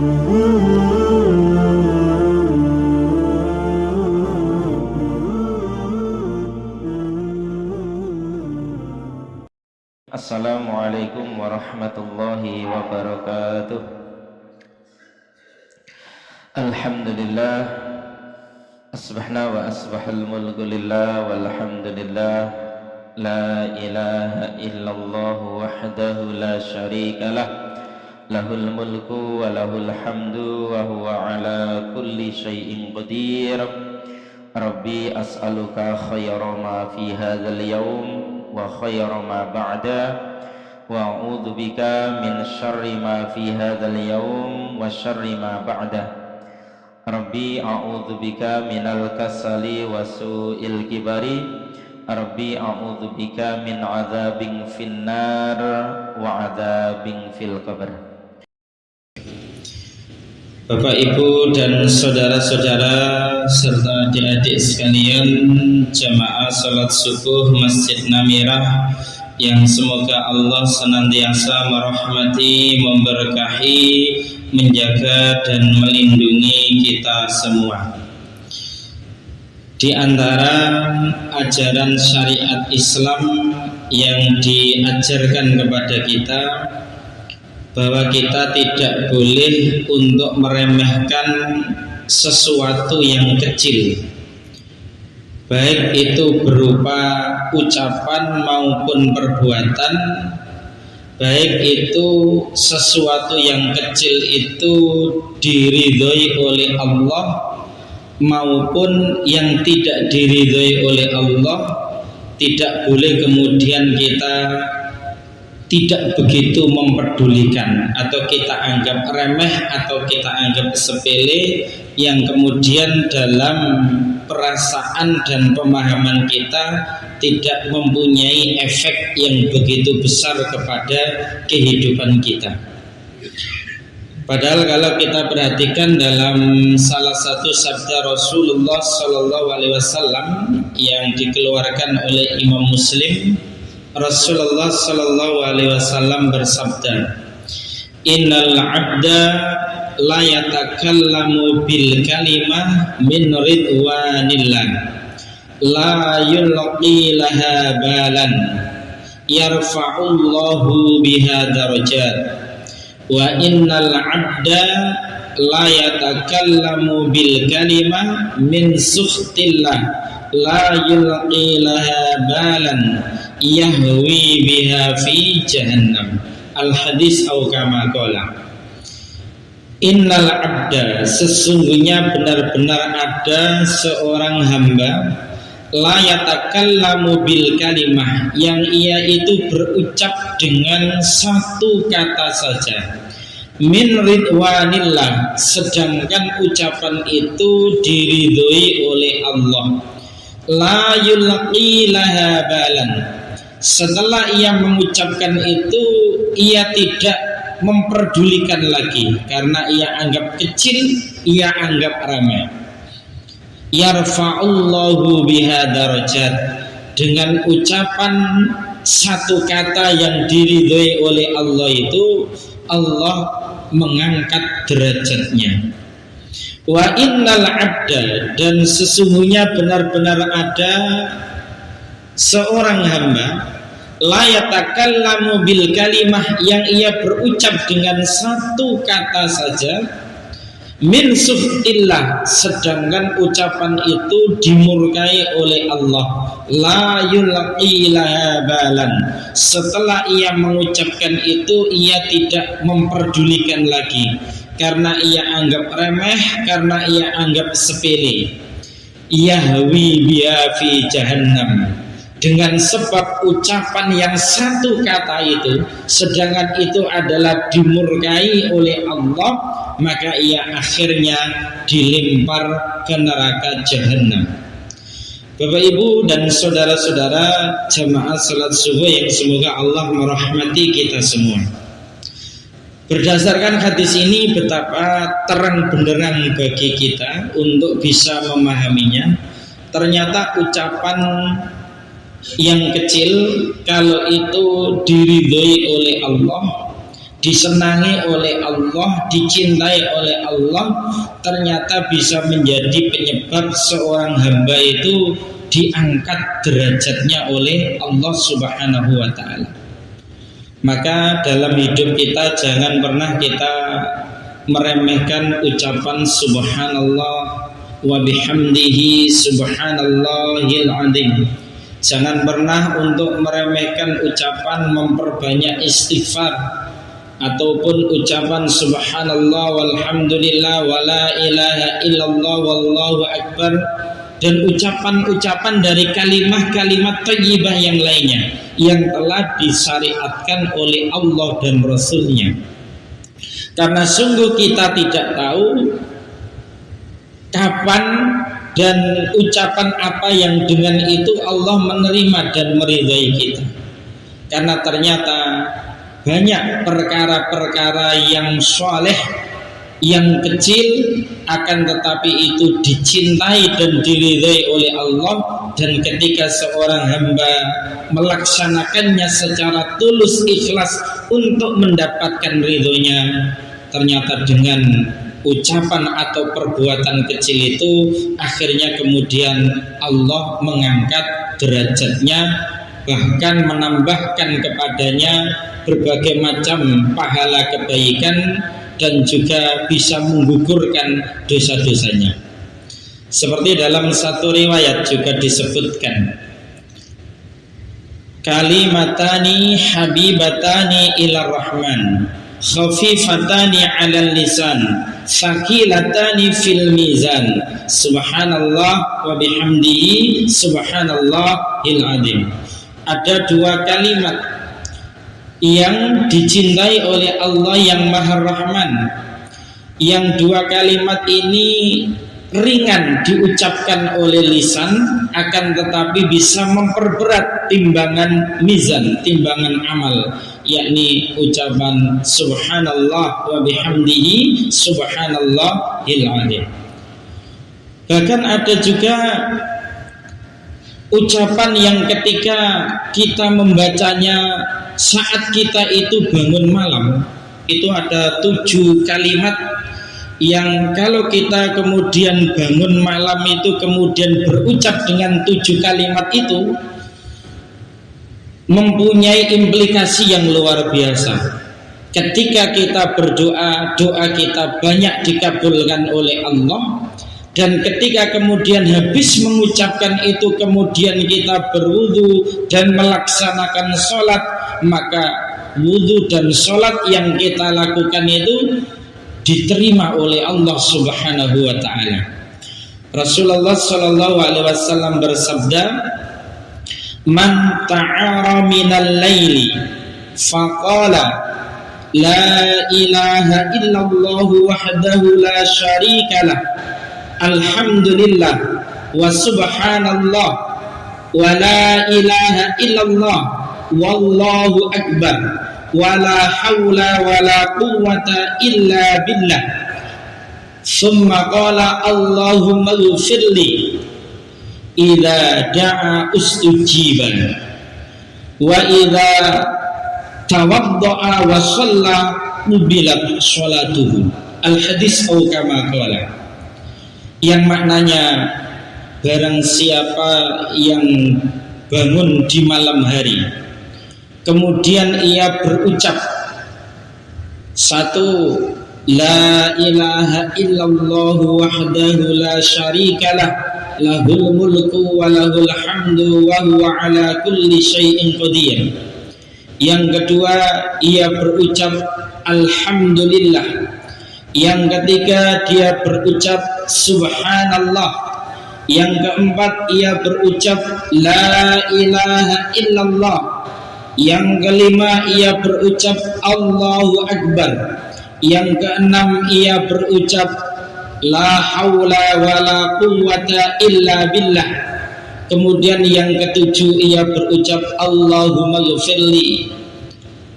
Assalamualaikum warahmatullahi wabarakatuh. Alhamdulillah, asbahna wa asbahal mulku lillah walhamdulillah, la ilaha illallah wahdahu la syarika lah, lahul mulku wa lahul hamdu wa huwa ala kulli syai'in qadir. Rabbi as'aluka khayra ma fi hadzal yawm wa khayra ma ba'da wa a'udzu bika min syarri ma fi hadzal yawm wa syarri ma ba'da. Rabbi a'udzu bika minal kasali wa su'il kibari. Rabbi a'udzu bika min 'adzabin finnar wa 'adzabin fil qabr. Bapak, Ibu, dan saudara-saudara serta adik-adik sekalian jamaah salat subuh Masjid Namirah yang semoga Allah senantiasa merahmati, memberkahi, menjaga dan melindungi kita semua. Di antara ajaran syariat Islam yang diajarkan kepada kita bahwa kita tidak boleh untuk meremehkan sesuatu yang kecil, baik itu berupa ucapan maupun perbuatan, baik itu sesuatu yang kecil itu diridhoi oleh Allah maupun yang tidak diridhoi oleh Allah. Tidak boleh kemudian kita tidak begitu memperdulikan atau kita anggap remeh atau kita anggap sepele, yang kemudian dalam perasaan dan pemahaman kita tidak mempunyai efek yang begitu besar kepada kehidupan kita. Padahal kalau kita perhatikan dalam salah satu sabda Rasulullah SAW yang dikeluarkan oleh Imam Muslim, Rasulullah SAW bersabda, "Innal 'abda la yatakallamu bil kalimah min ridwanillah, la yulqi laha balan, yarfa'ullahu biha darajat. Wa innal 'abda la yatakallamu bil kalimah min sukhtillah, la yulqi laha balan, yahwi biha fi jahannam." Al-hadis atau kama qala. Innal 'abda, sesungguhnya benar-benar ada seorang hamba, la yatakallamu bil kalimah, yang ia itu berucap dengan satu kata saja, min ridwanillah, sedangkan ucapan itu diridhoi oleh Allah, la yulqi laha balan, setelah ia mengucapkan itu ia tidak memperdulikan lagi karena ia anggap kecil, ia anggap remeh. Yarfa'ullahu biha darajat, dengan ucapan satu kata yang diridhoi oleh Allah itu Allah mengangkat derajatnya. Wa innal 'abda, dan sesungguhnya benar-benar ada seorang hamba, la yatakallamu bil kalimah, yang ia berucap dengan satu kata saja, min suhtillah, sedangkan ucapan itu dimurkai oleh Allah, la yulqi laha balan, setelah ia mengucapkan itu ia tidak memperdulikan lagi karena ia anggap remeh, karena ia anggap sepele. Yahwi biha fi jahannam, dengan sebab ucapan yang satu kata itu, sedangkan itu adalah dimurkai oleh Allah, maka ia akhirnya dilempar ke neraka jahanam. Bapak, Ibu, dan saudara-saudara jamaah salat subuh yang semoga Allah merahmati kita semua. Berdasarkan hadis ini, betapa terang benderang bagi kita untuk bisa memahaminya. Ternyata ucapan yang kecil, kalau itu diridhoi oleh Allah, disenangi oleh Allah, dicintai oleh Allah, ternyata bisa menjadi penyebab seorang hamba itu diangkat derajatnya oleh Allah Subhanahu wa ta'ala. Maka dalam hidup kita jangan pernah kita meremehkan ucapan subhanallah wa bihamdihi subhanallahil azim. Jangan pernah untuk meremehkan ucapan memperbanyak istighfar ataupun ucapan subhanallah walhamdulillah wala ilaha illallah wallahu akbar, dan ucapan-ucapan dari kalimat-kalimat thayyibah yang lainnya yang telah disyariatkan oleh Allah dan Rasulnya. Karena sungguh kita tidak tahu kapan dan ucapan apa yang dengan itu Allah menerima dan meridai kita. Karena ternyata banyak perkara-perkara yang soleh, yang kecil, akan tetapi itu dicintai dan diridai oleh Allah. Dan ketika seorang hamba melaksanakannya secara tulus ikhlas untuk mendapatkan ridhonya, ternyata dengan ucapan atau perbuatan kecil itu akhirnya kemudian Allah mengangkat derajatnya, bahkan menambahkan kepadanya berbagai macam pahala kebaikan, dan juga bisa menggugurkan dosa-dosanya. Seperti dalam satu riwayat juga disebutkan, kalimatani habibatani ila rahman khafifatani 'alal lisan saqilatani fil mizan subhanallah wa bihamdihi subhanallahil azim. Ada dua kalimat yang dicintai oleh Allah yang Maha Rahman, yang dua kalimat ini ringan diucapkan oleh lisan, akan tetapi bisa memperberat timbangan mizan, timbangan amal, yakni ucapan subhanallah wa bihamdihi subhanallahil azim. Bahkan ada juga ucapan yang ketika kita membacanya saat kita itu bangun malam, itu ada 7 kalimat yang kalau kita kemudian bangun malam itu kemudian berucap dengan 7 kalimat itu mempunyai implikasi yang luar biasa. Ketika kita berdoa, doa kita banyak dikabulkan oleh Allah. Dan ketika kemudian habis mengucapkan itu, kemudian kita berwudu dan melaksanakan sholat, maka wudu dan sholat yang kita lakukan itu diterima oleh Allah Subhanahu wa ta'ala. Rasulullah sallallahu alaihi wasallam bersabda, man ta'ara minal laili faqala la ilaha illallah wahdahu la syarikalah alhamdulillah wa subhanallah wa la ilaha illallah wallahu akbar wa la hawla wa la quwwata illa billah summa qala allahumma ighfirli idza da'a ustujiban wa idza tawadda'a wa shalla qubilat sholatuhu. Al-hadis atau kama qala, yang maknanya barang siapa yang bangun di malam hari kemudian ia berucap satu, la ilaha illallah wahdahu la syarikalah lahul mulku wa lahul hamdu wa huwa ala kulli syai'in qadir. Yang kedua, ia berucap alhamdulillah. Yang ketiga, dia berucap subhanallah. Yang keempat, ia berucap la ilaha illallah. Yang kelima, ia berucap Allahu akbar. Yang keenam, ia berucap la haula wa la quwwata illa billah. Kemudian yang ketujuh, ia berucap Allahumma ghfirli.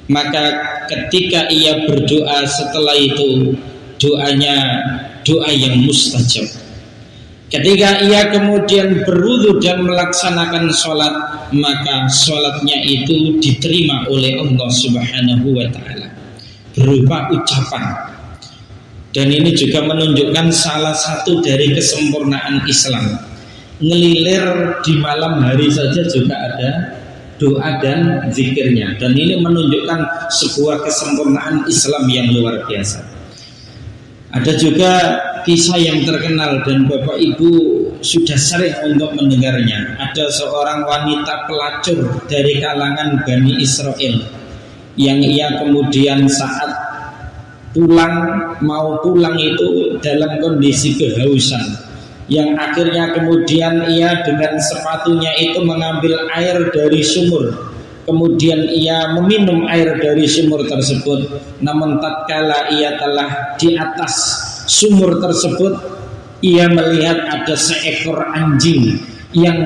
Maka ketika ia berdoa setelah itu, doanya doa yang mustajab. Ketika ia kemudian berwudu dan melaksanakan sholat, maka sholatnya itu diterima oleh Allah Subhanahu wa ta'ala. berupa ucapan. Dan ini juga menunjukkan salah satu dari kesempurnaan Islam. Ngelilir di malam hari saja juga ada doa dan zikirnya. Dan ini menunjukkan sebuah kesempurnaan Islam yang luar biasa. Ada juga kisah yang terkenal dan Bapak Ibu sudah sering untuk mendengarnya. Ada seorang wanita pelacur dari kalangan Bani Israel yang ia kemudian saat mau pulang itu dalam kondisi kehausan, yang akhirnya kemudian ia dengan sepatunya itu mengambil air dari sumur, kemudian ia meminum air dari sumur tersebut. Namun tatkala ia telah di atas sumur tersebut, ia melihat ada seekor anjing yang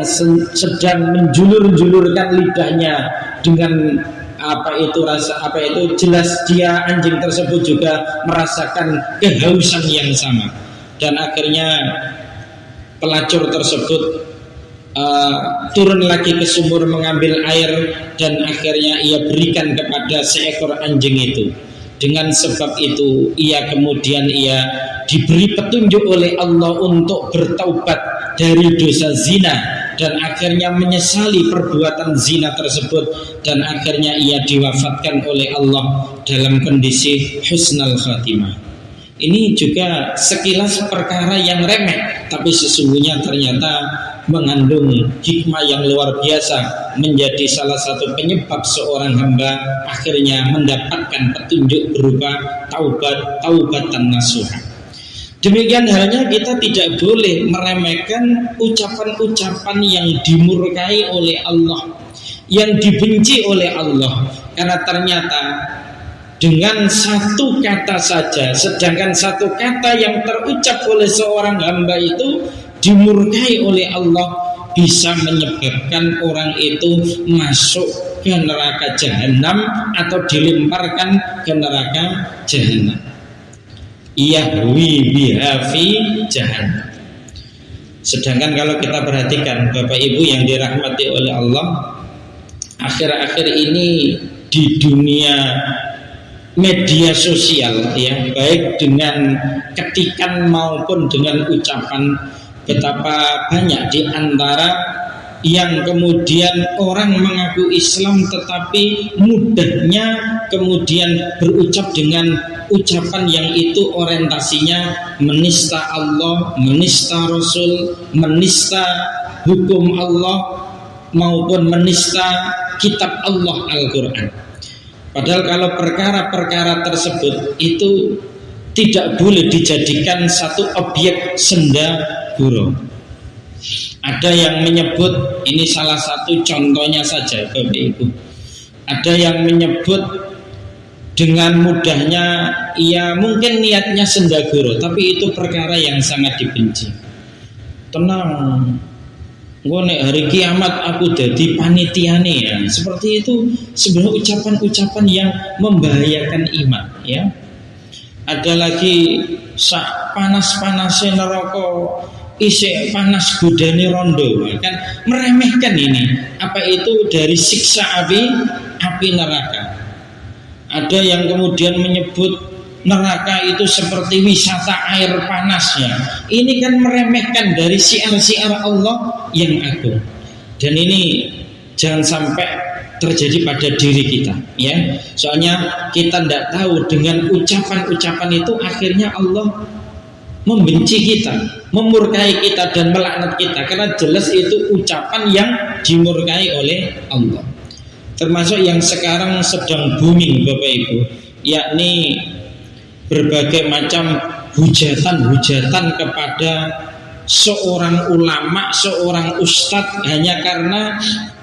sedang menjulur-julurkan lidahnya dengan jelas dia anjing tersebut juga merasakan kehausan yang sama. Dan akhirnya pelacur tersebut turun lagi ke sumur mengambil air, dan akhirnya ia berikan kepada seekor anjing itu. Dengan sebab itu ia diberi petunjuk oleh Allah untuk bertaubat dari dosa zina, dan akhirnya menyesali perbuatan zina tersebut, dan akhirnya ia diwafatkan oleh Allah dalam kondisi husnul khatimah. Ini juga sekilas perkara yang remeh, tapi sesungguhnya ternyata mengandung hikmah yang luar biasa, menjadi salah satu penyebab seorang hamba akhirnya mendapatkan petunjuk berupa taubatan nasuha. Demikian halnya kita tidak boleh meremehkan ucapan-ucapan yang dimurkai oleh Allah, yang dibenci oleh Allah, karena ternyata dengan satu kata saja, sedangkan satu kata yang terucap oleh seorang hamba itu dimurkai oleh Allah, bisa menyebabkan orang itu masuk ke neraka jahanam atau dilemparkan ke neraka jahanam. Yahwi biha fi jahannam. Sedangkan kalau kita perhatikan Bapak Ibu yang dirahmati oleh Allah, akhir-akhir ini di dunia media sosial ya, baik dengan ketikan maupun dengan ucapan, betapa banyak di antara yang kemudian orang mengaku Islam tetapi mudahnya kemudian berucap dengan ucapan yang itu orientasinya menista Allah, menista Rasul, menista hukum Allah, maupun menista kitab Allah Al-Quran. Padahal kalau perkara-perkara tersebut itu tidak boleh dijadikan satu objek senda gurau. Ada yang menyebut, ini salah satu contohnya saja Bapak Ibu, ada yang menyebut dengan mudahnya, ya mungkin niatnya sendaguro, tapi itu perkara yang sangat dibenci. Tenang, gue nek hari kiamat aku jadi panitiane ya. Seperti itu sebenarnya ucapan-ucapan yang membahayakan iman ya. Ada lagi sak panas-panasnya neraka isih panas godane rondo, kan meremehkan ini. Apa itu dari siksa api neraka. Ada yang kemudian menyebut neraka itu seperti wisata air panasnya. Ini kan meremehkan dari syiar-syiar Allah yang agung. Dan ini jangan sampai terjadi pada diri kita ya. Soalnya kita tidak tahu dengan ucapan-ucapan itu akhirnya Allah membenci kita, memurkai kita dan melaknat kita, karena jelas itu ucapan yang dimurkai oleh Allah. Termasuk yang sekarang sedang booming Bapak Ibu, yakni berbagai macam hujatan-hujatan kepada seorang ulama, seorang ustadz, hanya karena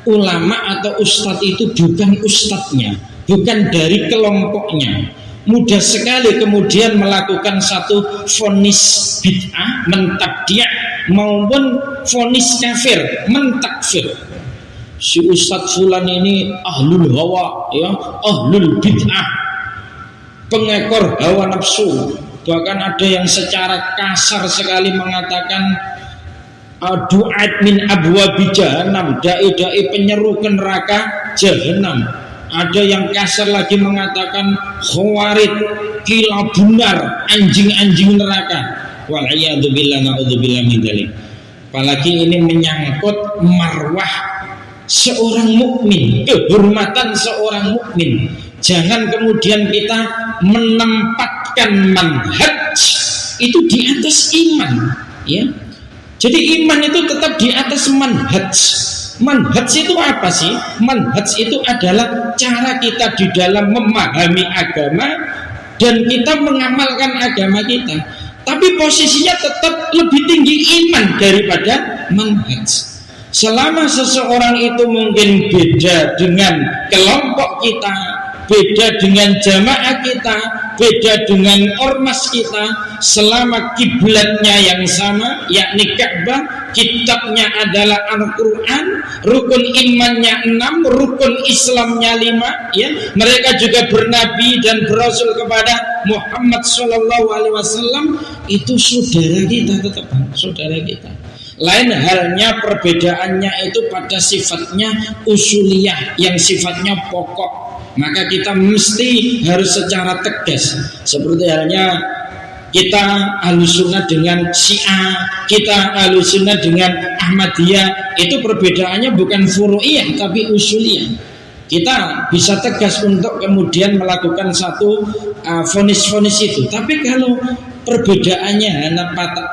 ulama atau ustadz itu bukan ustadznya, bukan dari kelompoknya. Mudah sekali kemudian melakukan satu vonis bid'ah, mentabdi' maupun vonis kafir, mentakfir. Si Ustadz Fulan ini ahlul hawa ya, ahlul bid'ah, pengekor hawa nafsu. Bahkan ada yang secara kasar sekali mengatakan du'at min abwabi jahannam, dai-dai penyeru ke neraka jahanam. ada yang kasar lagi mengatakan khawarid, kilabunar, anjing-anjing neraka. Wal'iyadzubillah, na'udzubillah min dzalik. Apalagi ini menyangkut marwah seorang mukmin, kehormatan seorang mukmin. Jangan kemudian kita menempatkan manhaj itu di atas iman, ya. Jadi iman itu tetap di atas manhaj. Manhaj itu apa sih? Manhaj itu adalah cara kita di dalam memahami agama dan kita mengamalkan agama kita. Tapi posisinya tetap lebih tinggi iman daripada manhaj. Selama seseorang itu mungkin beda dengan kelompok kita, beda dengan jamaah kita, beda dengan ormas kita, selama kiblatnya yang sama, yakni Ka'bah, kitabnya adalah Al-Quran, rukun imannya 6, rukun Islamnya 5, ya, mereka juga bernabi dan berasul kepada Muhammad SAW, itu saudara kita, tetap saudara kita. Lain halnya perbedaannya itu pada sifatnya usuliyah, yang sifatnya pokok. Maka kita mesti harus secara tegas. Seperti halnya kita Ahlussunnah dengan Syiah, kita Ahlussunnah dengan Ahmadiyah, itu perbedaannya bukan furu'iyah tapi usuliyah. Kita bisa tegas untuk kemudian melakukan satu vonis-vonis itu. Tapi kalau perbedaannya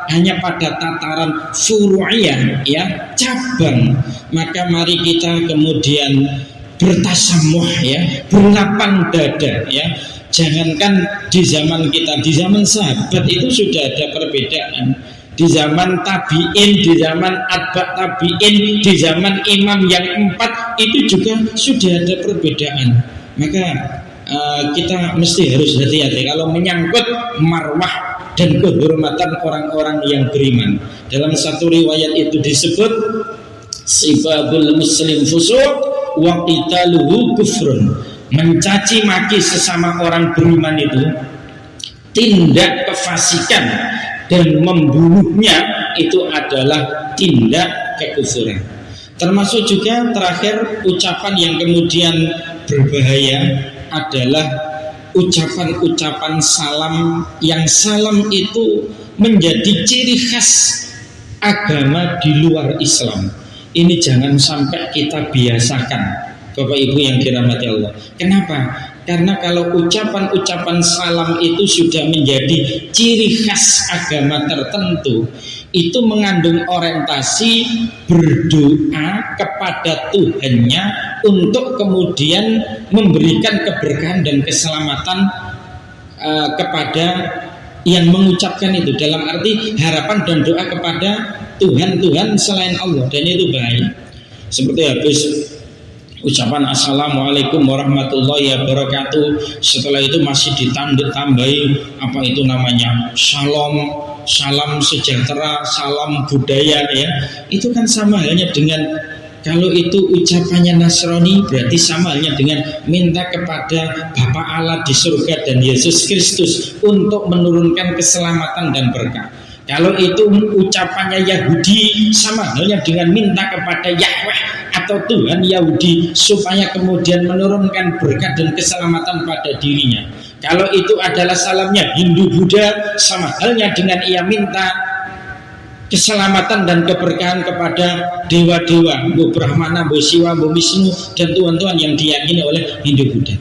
hanya pada tataran furu'iyah, ya, cabang, maka mari kita kemudian bertasamuh, ya, berlapang dada, ya. Jangankan di zaman kita, di zaman sahabat itu sudah ada perbedaan. Di zaman tabi'in, di zaman atba' tabi'in, di zaman imam yang 4 itu juga sudah ada perbedaan. Maka kita mesti harus hati-hati kalau menyangkut marwah dan kehormatan orang-orang yang beriman. Dalam satu riwayat itu disebut sibabul muslim fusuq wa qitaluhu kufrun. Mencaci maki sesama orang beriman itu tindak kefasikan, dan membunuhnya itu adalah tindak kekufuran. Termasuk juga terakhir ucapan yang kemudian berbahaya adalah ucapan-ucapan salam, yang salam itu menjadi ciri khas agama di luar Islam. Ini jangan sampai kita biasakan, Bapak Ibu yang dirahmati Allah. Kenapa? Karena kalau ucapan-ucapan salam itu sudah menjadi ciri khas agama tertentu, itu mengandung orientasi berdoa kepada Tuhannya untuk kemudian memberikan keberkahan dan keselamatan kepada yang mengucapkan itu, dalam arti harapan dan doa kepada Tuhan selain Allah, dan itu bahaya. Seperti habis ucapan assalamualaikum warahmatullahi wabarakatuh, setelah itu masih ditambahi apa itu namanya shalom, salam sejahtera, salam budaya, ya. Itu kan sama halnya dengan, kalau itu ucapannya Nasrani, berarti sama halnya dengan minta kepada Bapa Allah di surga dan Yesus Kristus untuk menurunkan keselamatan dan berkah. Kalau itu ucapannya Yahudi, sama halnya dengan minta kepada Yahweh atau Tuhan Yahudi supaya kemudian menurunkan berkat dan keselamatan pada dirinya. Kalau itu adalah salamnya Hindu Buddha, sama halnya dengan ia minta keselamatan dan keberkahan kepada dewa-dewa, Bu Brahmana, Bu Siwa, Bu Wisnu, dan tuhan-tuhan yang diyakini oleh Hindu Buddha.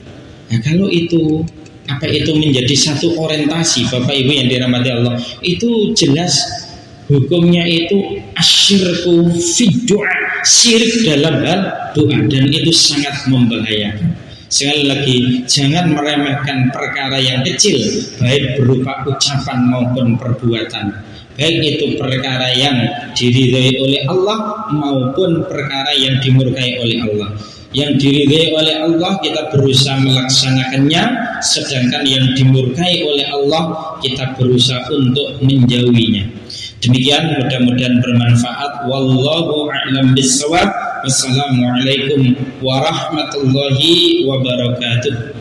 Nah, kalau itu apa itu menjadi satu orientasi, Bapak Ibu yang dirahmati Allah, itu jelas hukumnya itu asyirku fid doa, syirik dalam hal doa, dan itu sangat membahayakan. Sekali lagi, jangan meremehkan perkara yang kecil, baik berupa ucapan maupun perbuatan, baik itu perkara yang diridhai oleh Allah maupun perkara yang dimurkai oleh Allah. Yang diridhai oleh Allah kita berusaha melaksanakannya, sedangkan yang dimurkai oleh Allah kita berusaha untuk menjauhinya. Demikian, mudah-mudahan bermanfaat. Wallahu a'lam bishawab. Wassalamualaikum warahmatullahi wabarakatuh.